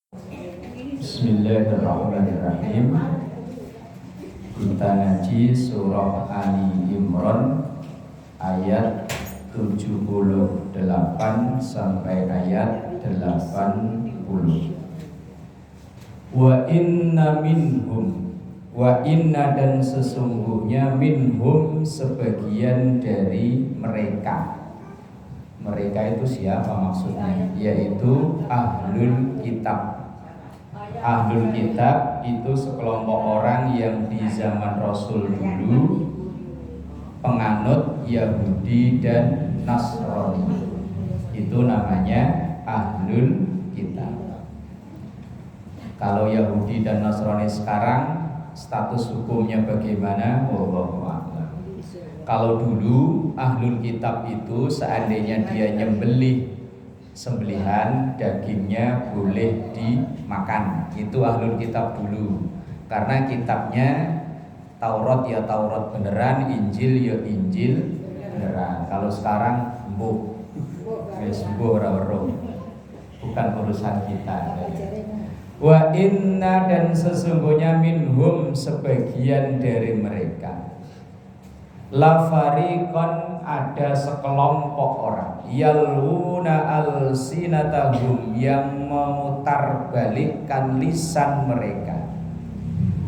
Bismillahirrahmanirrahim. Kita ngaji surah Ali Imran ayat 78 sampai ayat 80. Wa inna dan sesungguhnya minhum sebagian dari mereka. Mereka itu siapa maksudnya? Yaitu ahlul kitab. Ahlul kitab itu sekelompok orang yang di zaman Rasul dulu penganut Yahudi dan Nasrani. Itu namanya ahlul kitab. Kalau Yahudi dan Nasrani sekarang status hukumnya bagaimana? Wallahu a'lam. Kalau dulu ahlul kitab itu seandainya dia nyembelih sembelihan, dagingnya boleh dimakan. Itu ahlul kitab dulu. Karena kitabnya Taurat ya Taurat beneran, Injil ya Injil beneran. Kalau sekarang mbuh ora-ora. Bukan urusan kita. Wa inna dan sesungguhnya minhum sebagian dari mereka la fariqan ada sekelompok orang yaluna alsinatahum yang memutarbalikkan lisan mereka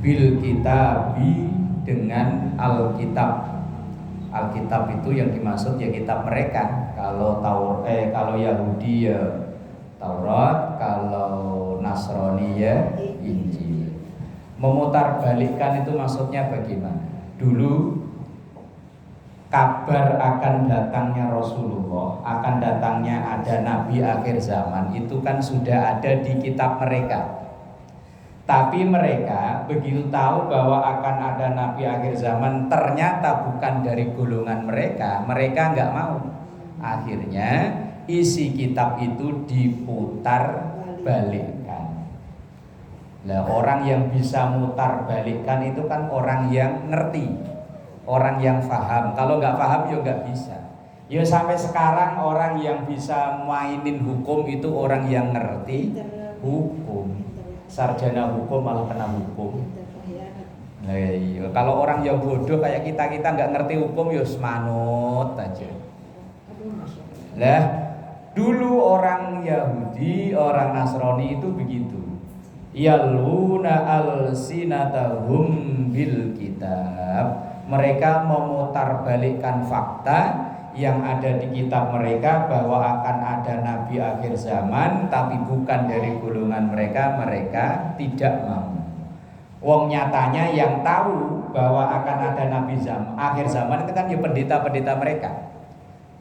bil kitabi dengan alkitab. Alkitab itu yang dimaksud ya kitab mereka. Kalau Yahudi ya Taurat, kalau Nasrani ya Injil. Memutarbalikkan itu maksudnya bagaimana? Dulu kabar akan datangnya Rasulullah, akan datangnya ada Nabi akhir zaman itu kan sudah ada di kitab mereka. Tapi mereka begitu tahu bahwa akan ada Nabi akhir zaman ternyata bukan dari golongan mereka, mereka nggak mau. Akhirnya isi kitab itu diputar balikkan. Nah, orang yang bisa mutar balikkan itu kan orang yang ngerti, orang yang paham. Kalau nggak paham ya nggak bisa. Ya sampai sekarang orang yang bisa mainin hukum itu orang yang ngerti hukum. Sarjana hukum malah kena hukum. Nah, iya. Kalau orang yang bodoh kayak kita nggak ngerti hukum ya semanut aja. Lah, dulu orang Yahudi, orang Nasrani itu begitu. Yaluna alsinatahum bil kitab. Mereka memutarbalikkan fakta yang ada di kitab mereka bahwa akan ada nabi akhir zaman, tapi bukan dari golongan mereka, mereka tidak mau. Wong nyatanya yang tahu bahwa akan ada nabi akhir zaman itu kan ya pendeta-pendeta mereka.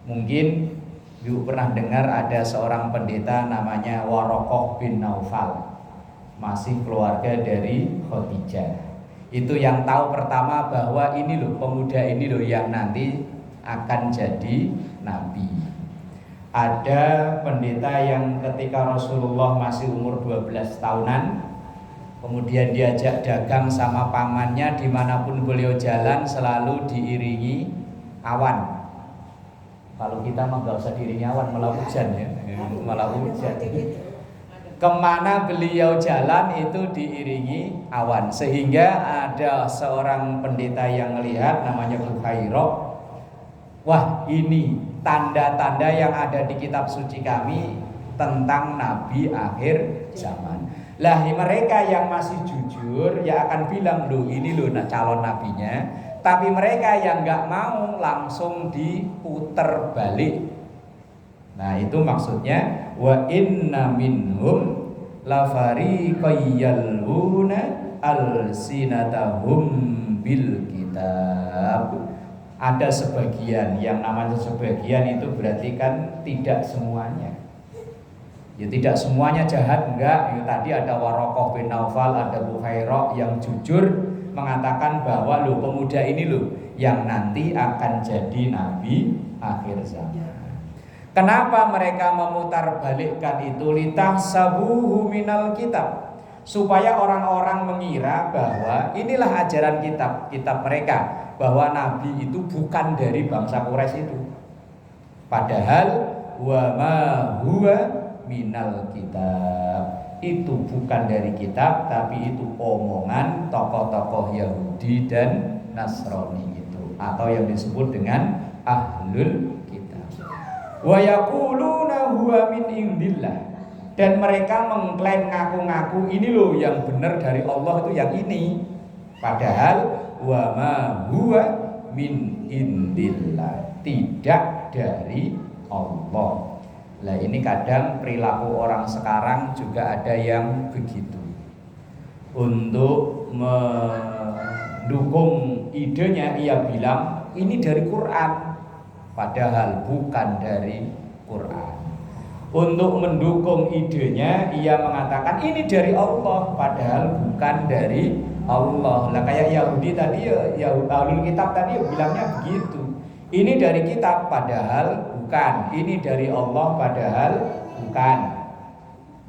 Mungkin Ibu pernah dengar ada seorang pendeta namanya Warokoh bin Naufal, masih keluarga dari Khadijah. Itu yang tahu pertama bahwa ini loh pemuda ini loh yang nanti akan jadi nabi. Ada pendeta yang ketika Rasulullah masih umur 12 tahunan, kemudian diajak dagang sama pamannya, dimanapun beliau jalan selalu diiringi awan. Kalau kita mah gak usah diiringi awan, malah hujan ya, malah hujan. Kemana beliau jalan itu diiringi awan. Sehingga ada seorang pendeta yang melihat namanya Bukhairah. Wah, ini tanda-tanda yang ada di kitab suci kami tentang nabi akhir zaman. Lah mereka yang masih jujur ya akan bilang loh ini loh calon nabinya. Tapi mereka yang gak mau langsung diputer balik. Nah itu maksudnya wa inna minhum la fariqayyaluna alsinatahum bil kitab. Ada sebagian, yang namanya sebagian itu berarti kan tidak semuanya. Ya tidak semuanya jahat, enggak. Ya, tadi ada Warokoh bin Naufal, ada Bukhairah yang jujur mengatakan bahwa loh pemuda ini loh yang nanti akan jadi nabi akhir zaman. Kenapa mereka memutarbalikkan itu? Litahsabuhu minal kitab, supaya orang-orang mengira bahwa inilah ajaran kitab mereka, bahwa nabi itu bukan dari bangsa Quraisy itu. Padahal wa ma huwa minal kitab, itu bukan dari kitab, tapi itu omongan tokoh-tokoh Yahudi dan Nasrani itu, atau yang disebut dengan ahlul kitab. Wa yaquluna huwa min indillah, dan mereka mengklaim ngaku-ngaku ini loh yang benar dari Allah itu yang ini, padahal wa ma huwa min indillah, tidak dari Allah. Nah ini kadang perilaku orang sekarang juga ada yang begitu. Untuk mendukung idenya ia bilang ini dari Quran, padahal bukan dari Quran. Untuk mendukung idenya ia mengatakan ini dari Allah, padahal bukan dari Allah. Lah kayak Yahudi tadi ya, ahlul kitab tadi ya bilangnya begitu. Ini dari kitab padahal bukan, ini dari Allah padahal bukan.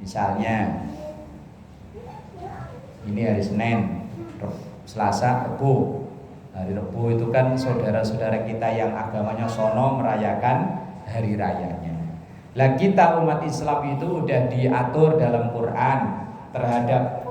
Misalnya ini hari Senin, Selasa, Rabu. Hari Rabu itu kan saudara-saudara kita yang agamanya sono merayakan hari rayanya. Lah kita umat Islam itu udah diatur dalam Quran terhadap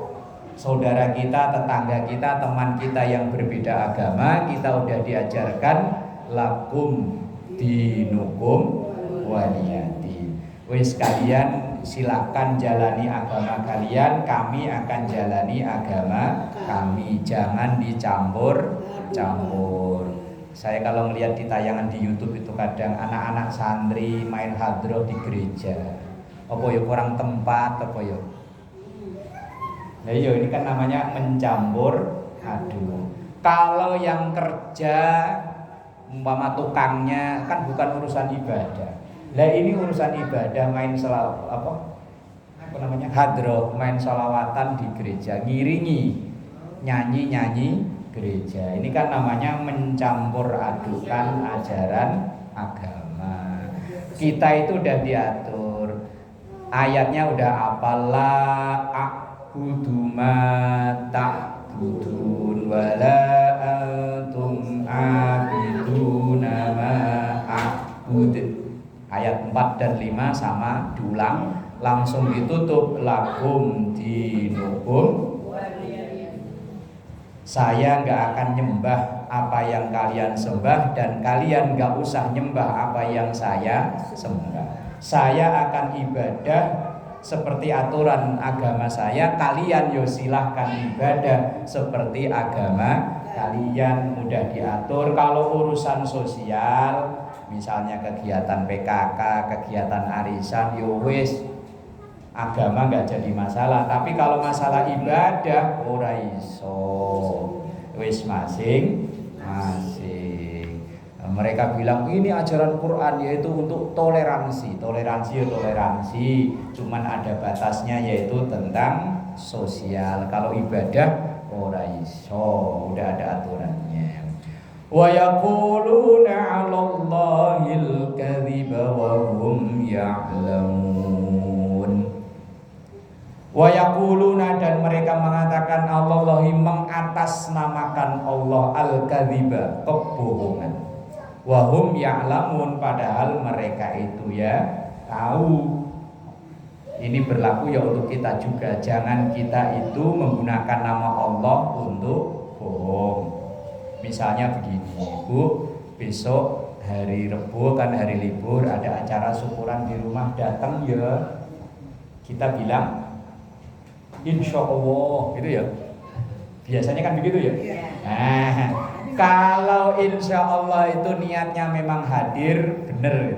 saudara kita, tetangga kita, teman kita yang berbeda agama, kita udah diajarkan lakum dinukum waliyati. Wis kalian silakan jalani agama kalian, kami akan jalani agama kami. Jangan dicampur-campur. Saya kalau melihat di tayangan di YouTube itu kadang anak-anak santri main hadroh di gereja. Apa ya kurang tempat apa ya? Nah iya ini kan namanya mencampur aduk. Kalau yang kerja umpama tukangnya kan bukan urusan ibadah. Lah ini urusan ibadah, main apa namanya hadroh, main sholawatan di gereja, ngiringi nyanyi gereja. Ini kan namanya mencampur adukan ajaran agama. Kita itu udah diatur, ayatnya udah apalah a'budu ma ta'budun wala antum abiduna ma a'bud. Ayat 4 dan 5 sama diulang, langsung ditutup lakum dinukum. Saya nggak akan nyembah apa yang kalian sembah, dan kalian nggak usah nyembah apa yang saya sembah. Saya akan ibadah seperti aturan agama saya, kalian yo silahkan ibadah seperti agama kalian, mudah diatur. Kalau urusan sosial, misalnya kegiatan PKK, kegiatan arisan, yo wis agama nggak jadi masalah. Tapi kalau masalah ibadah ora iso, wis masing-masing. Mereka bilang ini ajaran Quran yaitu untuk toleransi, cuman ada batasnya yaitu tentang sosial. Kalau ibadah ora iso, udah ada aturannya. Wa yaquluna 'alallahil kadhiba wa hum ya'lamun. Wa yaquluna, dan mereka mengatakan Allahi, mengatasnamakan Allah, al-kadhiba, kebohongan. Wa hum ya'lamun, padahal mereka itu ya tahu. Ini berlaku ya untuk kita juga. Jangan kita itu menggunakan nama Allah untuk bohong. Misalnya begini, Bu, besok hari Rebo kan hari libur, ada acara syukuran di rumah, datang ya. Kita bilang insya Allah gitu ya. Biasanya kan begitu ya. Nah, kalau insya Allah itu niatnya memang hadir, bener.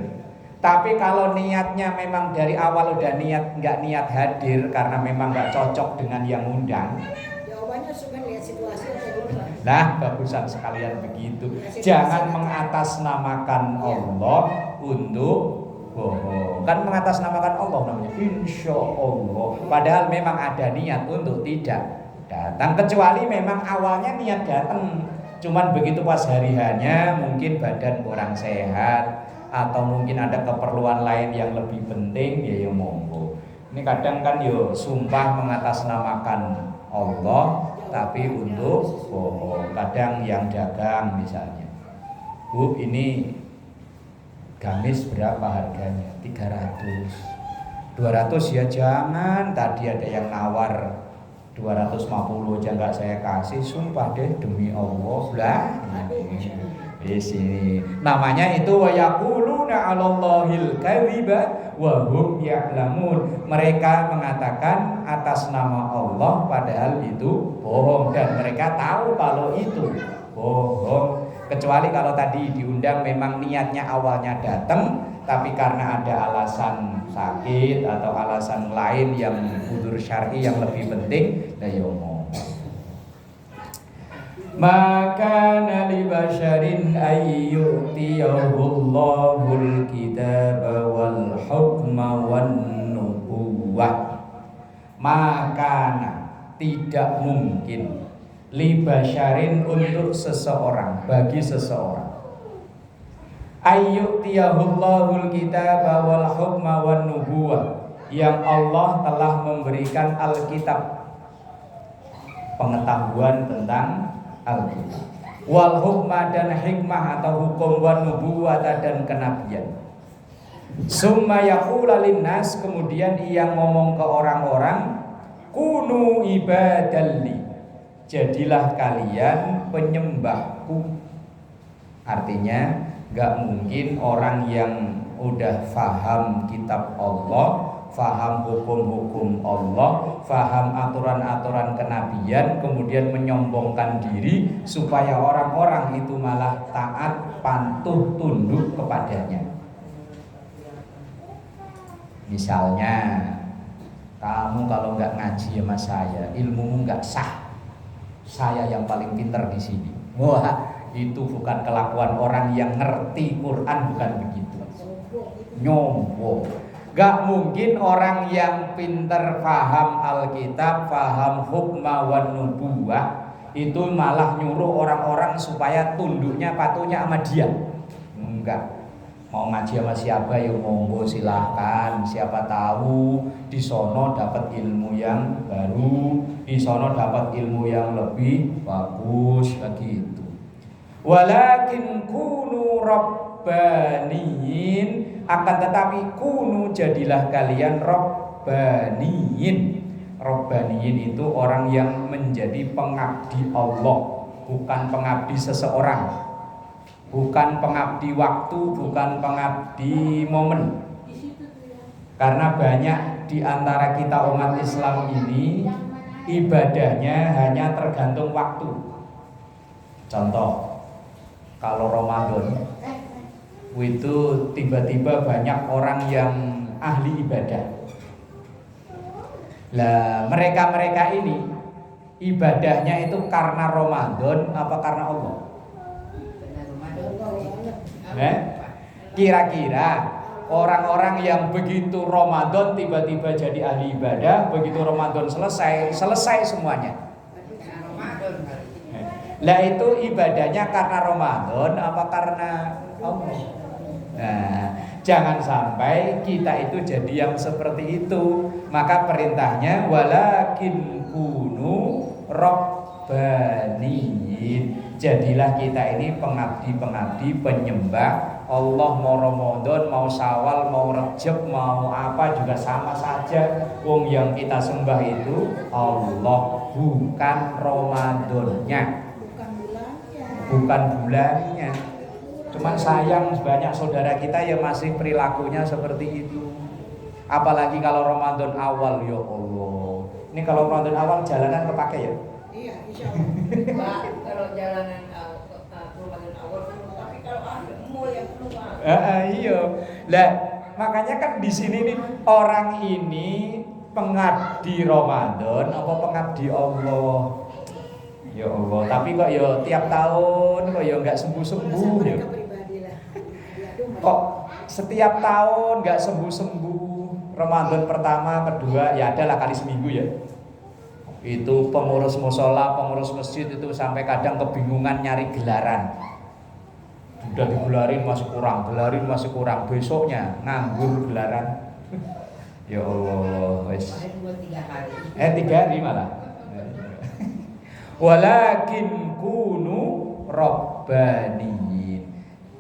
Tapi kalau niatnya memang dari awal udah nggak niat hadir karena memang nggak cocok dengan yang undang, jawabannya suka lihat situasi atau gimana? nah bagusan sekalian begitu. Jangan mengatasnamakan Allah untuk bohong. Kan mengatasnamakan Allah namanya insya Allah, padahal memang ada niat untuk tidak datang, kecuali memang awalnya niat datang, cuman begitu pas hari hanya mungkin badan kurang sehat atau mungkin ada keperluan lain yang lebih penting, ya monggo. Ini kadang kan yo sumpah mengatasnamakan Allah tapi untuk bohong. Kadang yang dagang misalnya, Bu, ini gamis berapa harganya? 300. 200 ya jangan, tadi ada yang nawar 250 aja nggak saya kasih, sumpah deh demi Allah lah. Di sini namanya itu wa yaquluna 'alallahil kadhiba wa hum ya'lamun. Mereka mengatakan atas nama Allah padahal itu bohong dan mereka tahu kalau itu bohong. Kecuali kalau tadi diundang memang niatnya awalnya datang, tapi karena ada alasan sakit atau alasan lain yang udzur syar'i yang lebih penting, lah ya ngomong. Maka nali basyarin ayyutiyahul kitaba wal hukma wan nubuwah. Maka tidak mungkin li basyarin untuk seseorang, bagi seseorang ayyutiyahul kitaba wal hukma wan nubuwah, yang Allah telah memberikan Alkitab, pengetahuan tentang Alkitab, wal hukma dan hikmah atau hukum, wan nubuwata dan kenabian. Summa yaqula linnas, kemudian ia ngomong ke orang-orang, kunu ibadalli, jadilah kalian penyembahku. Artinya gak mungkin orang yang udah faham kitab Allah, faham hukum-hukum Allah, faham aturan-aturan kenabian, kemudian menyombongkan diri supaya orang-orang itu malah taat, patuh, tunduk kepadanya. Misalnya kamu kalau nggak ngaji sama saya, ilmumu nggak sah, saya yang paling pintar di sini. Wah, itu bukan kelakuan orang yang ngerti Quran, bukan begitu. Nyombong. Gak mungkin orang yang pintar faham Alkitab, faham hukma wan nubuwah itu malah nyuruh orang-orang supaya tunduknya, patuhnya sama dia. Enggak. Mau ngaji sama siapa ya monggo silahkan. Siapa tahu di sono dapat ilmu yang baru, di sono dapat ilmu yang lebih bagus, begitu. Walakin kunu rabbaniyin, akan tetapi kunu jadilah kalian rabbaniyin. Rabbaniyin itu orang yang menjadi pengabdi Allah, bukan pengabdi seseorang, bukan pengabdi waktu, bukan pengabdi momen. Karena banyak di antara kita umat Islam ini ibadahnya hanya tergantung waktu. Contoh, kalau Ramadan itu tiba-tiba banyak orang yang ahli ibadah. Lah mereka ini ibadahnya itu karena Ramadan apa karena Allah? Kira-kira orang-orang yang begitu Ramadan tiba-tiba jadi ahli ibadah, begitu Ramadan selesai semuanya. Lah itu ibadahnya karena Ramadan apa karena Allah? Nah, jangan sampai kita itu jadi yang seperti itu. Maka perintahnya walakin kunu rabbaniyin. Jadilah kita ini pengabdi-pengabdi penyembah Allah. Mau Ramadan, mau Syawal, mau Rejab, mau apa juga sama saja. Wong yang kita sembah itu Allah, bukan Ramadannya, bukan bulannya. Cuman sayang banyak saudara kita yang masih perilakunya seperti itu. Apalagi kalau Ramadan awal, ya Allah. Ini kalau Ramadan awal jalanan kepake ya? Iya, insyaallah. Pak, kalau jalanan Ramadan awal, tapi kalau ada mall yang keluar. Iya. Lah, makanya kan di sini nih orang ini pengabdi Ramadan apa pengabdi Allah? Ya Allah, tapi kok ya tiap tahun kok ya nggak sembuh-sembuh ya. Kok setiap tahun nggak sembuh-sembuh. Ramadan pertama, kedua ya adalah kali seminggu ya. Itu pengurus musola, pengurus masjid itu sampai kadang kebingungan nyari gelaran. Udah digelarin masih kurang, gelarin masih kurang. Besoknya nganggur gelaran. Ya Allah, wes. 3 hari. 3 hari malah. Walakin kunu rabbaniyin.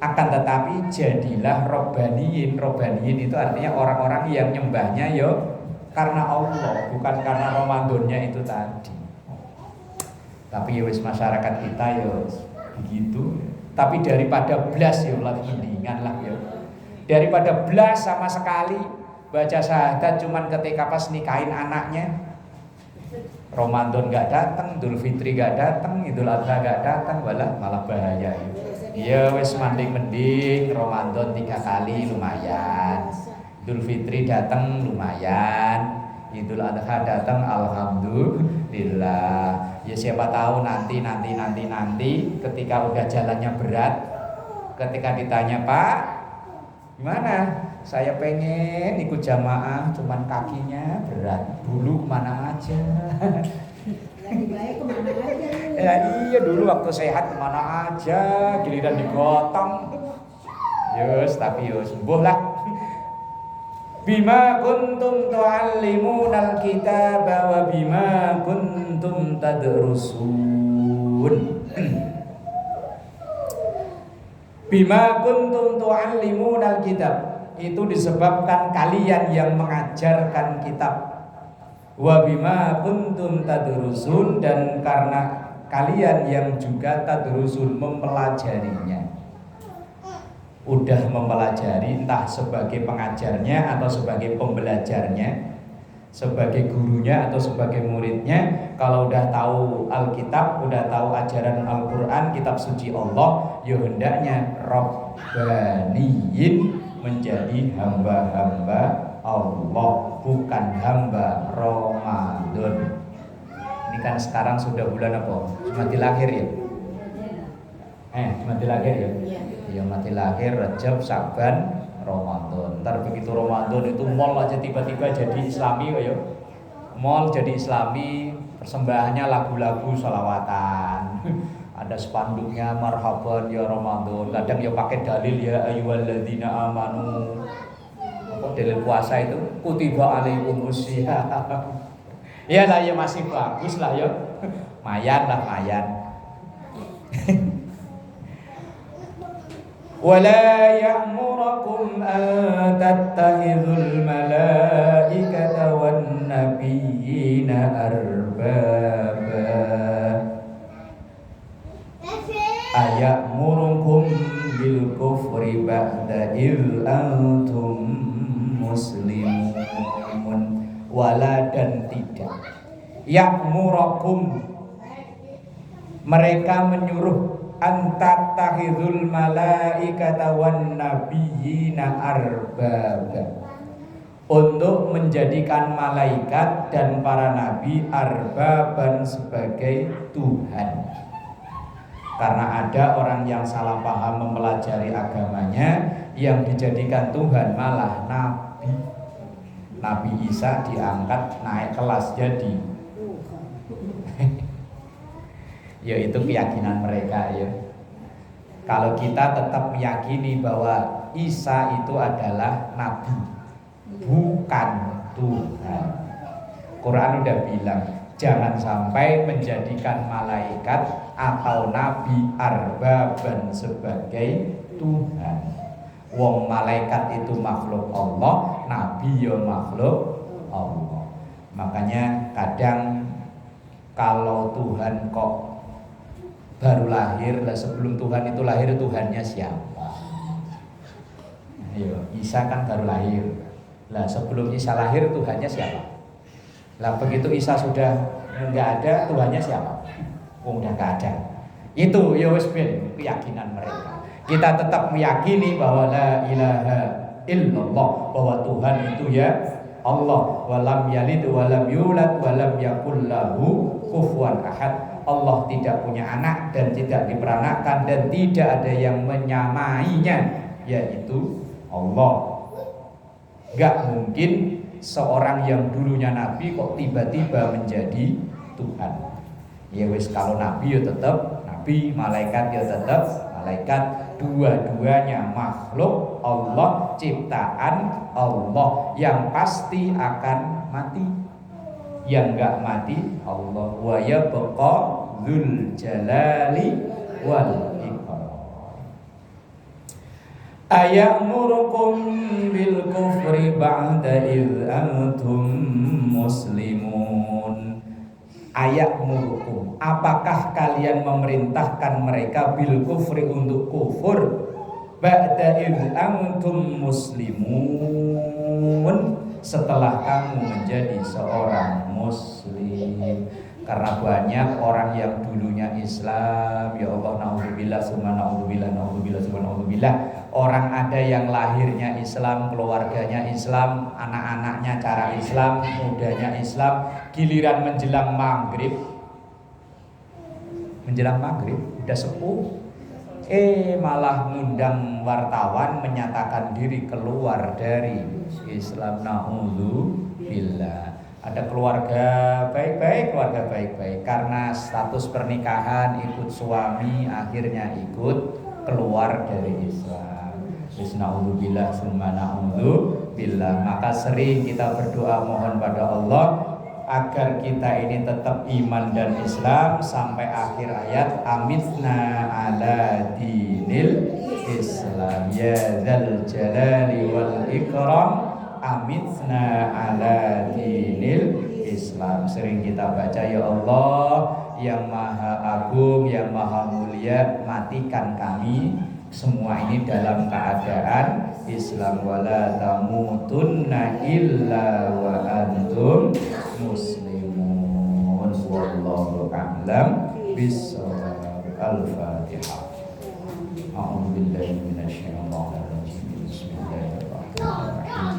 Akan tetapi jadilah robbaniyin. Robbaniyin itu artinya orang-orang yang nyembahnya yo karena Allah, bukan karena Ramadannya itu tadi. Tapi ya wis masyarakat kita yo begitu. Tapi daripada blas yo lebih mendingan lah yo. Daripada blas sama sekali baca syahadat cuman ketika pas nikahin anaknya. Ramadan gak datang, Idul Fitri gak datang, Idul Adha gak datang, malah bahaya. Ya wis mending Ramadan 3 kali lumayan. Idul Fitri datang lumayan, Idul Adha datang alhamdulillah. Ya siapa tahu nanti ketika udah jalannya berat, ketika ditanya, "Pak, gimana? Saya pengen ikut jamaah, cuman kakinya berat. Dulu kemana aja?" Lagi baik kemana aja? Ya iya dulu waktu sehat kemana aja, giliran digotong. Yus, tapi yus sembuh lah. Bima kuntum tu'allimunal kitaba wa bima kuntum tadrusun. Bima kuntum tu'allimunal kitab. Itu disebabkan kalian yang mengajarkan kitab. Wa bima kuntum tadrusun, dan karena kalian yang juga tadrusun mempelajarinya. Udah mempelajari entah sebagai pengajarnya atau sebagai pembelajarnya, sebagai gurunya atau sebagai muridnya. Kalau udah tahu Alkitab, udah tahu ajaran Al-Quran, kitab suci Allah, ya hendaknya Rabbaniyin, menjadi hamba-hamba Allah, bukan hamba Ramadan. Ini kan sekarang sudah bulan apa? Mati lahir ya? Mati lahir ya? Ya mati lahir, Rajab, Syaban, Ramadan. Ntar begitu Ramadan itu mall aja tiba-tiba jadi Islami ya. Mall jadi Islami, persembahannya lagu-lagu sholawatan. Ada spanduknya marhaban ya Ramadan. Kadang ya pakai dalil ya ayyuhalladzina amanu. Apa dalil puasa itu? Kutiba alaikumusiyam. Ya lah ya masih bagus lah ya. Mayan lah mayan. Wala ya'murukum an tattakhidhul malaikata wan nabiyina arbaba. Aya'murukum bil kufri ba'da il antum muslimun. Wala, dan tidak. Ya'murukum, mereka menyuruh, antattakhidul malaikata wan nabiyina arbaba, untuk menjadikan malaikat dan para nabi arbaban, sebagai Tuhan. Karena ada orang yang salah paham mempelajari agamanya, yang dijadikan Tuhan malah nabi. Nabi Isa diangkat naik kelas jadi ya itu keyakinan mereka ya. Kalau kita tetap meyakini bahwa Isa itu adalah nabi, bukan Tuhan. Quran udah bilang jangan sampai menjadikan malaikat atau nabi arbaban sebagai Tuhan. Wong malaikat itu makhluk Allah, nabi ya makhluk Allah. Makanya kadang kalau Tuhan kok baru lahir, lah sebelum Tuhan itu lahir, Tuhannya siapa? Ayo, Isa kan baru lahir. Lah sebelum Isa lahir, Tuhannya siapa? Lah begitu Isa sudah enggak ada, Tuhannya siapa? Udah enggak ada. Itu ya wis ben keyakinan mereka. Kita tetap meyakini bahwa la ilaha illallah, bahwa Tuhan itu ya Allah, walam yalid walam yulad walam yakul lahu kufuwan ahad. Allah tidak punya anak dan tidak diperanakan dan tidak ada yang menyamainya, yaitu Allah. Gak mungkin seorang yang dulunya nabi kok tiba-tiba menjadi Tuhan. Ya wis, kalau nabi ya tetap nabi, malaikat ya tetap malaikat. Dua-duanya makhluk Allah, ciptaan Allah, yang pasti akan mati. Yang enggak mati Allah. Wa yabqa dzul jalali wal ikram. Ayamurukum bil kufri ba'da idh antum muslimun. Ayamurukum, apakah kalian memerintahkan mereka bil kufri untuk kufur ba'da idh antum muslimun, setelah kamu menjadi seorang muslim? Karena banyak orang yang dulunya Islam, ya Allah, naudzubillah summa naudzubillah, naudzubillah summa naudzubillah. Orang ada yang lahirnya Islam, keluarganya Islam, anak-anaknya cara Islam, mudanya Islam, giliran menjelang maghrib udah sepuh, malah ngundang wartawan menyatakan diri keluar dari Islam. Naudzubillah. Ada keluarga baik-baik karena status pernikahan, ikut suami, akhirnya ikut keluar dari Islam. Naudzubillah summa naudzubillah. Maka sering kita berdoa mohon pada Allah agar kita ini tetap iman dan Islam sampai akhir ayat, amitna ala dinil Islam ya dzal jalali wal ikram, amitna ala dinil Islam. Sering kita baca, ya Allah yang maha agung, yang maha mulia, matikan kami semua ini dalam keadaan Islam. Wala tamutunna illa wa antum muslimun. Wallahu a'lam bishawab. Al-Fatihah. A'udzu billahi minasyaitonir rajim. Bismillahirrahmanirrahim.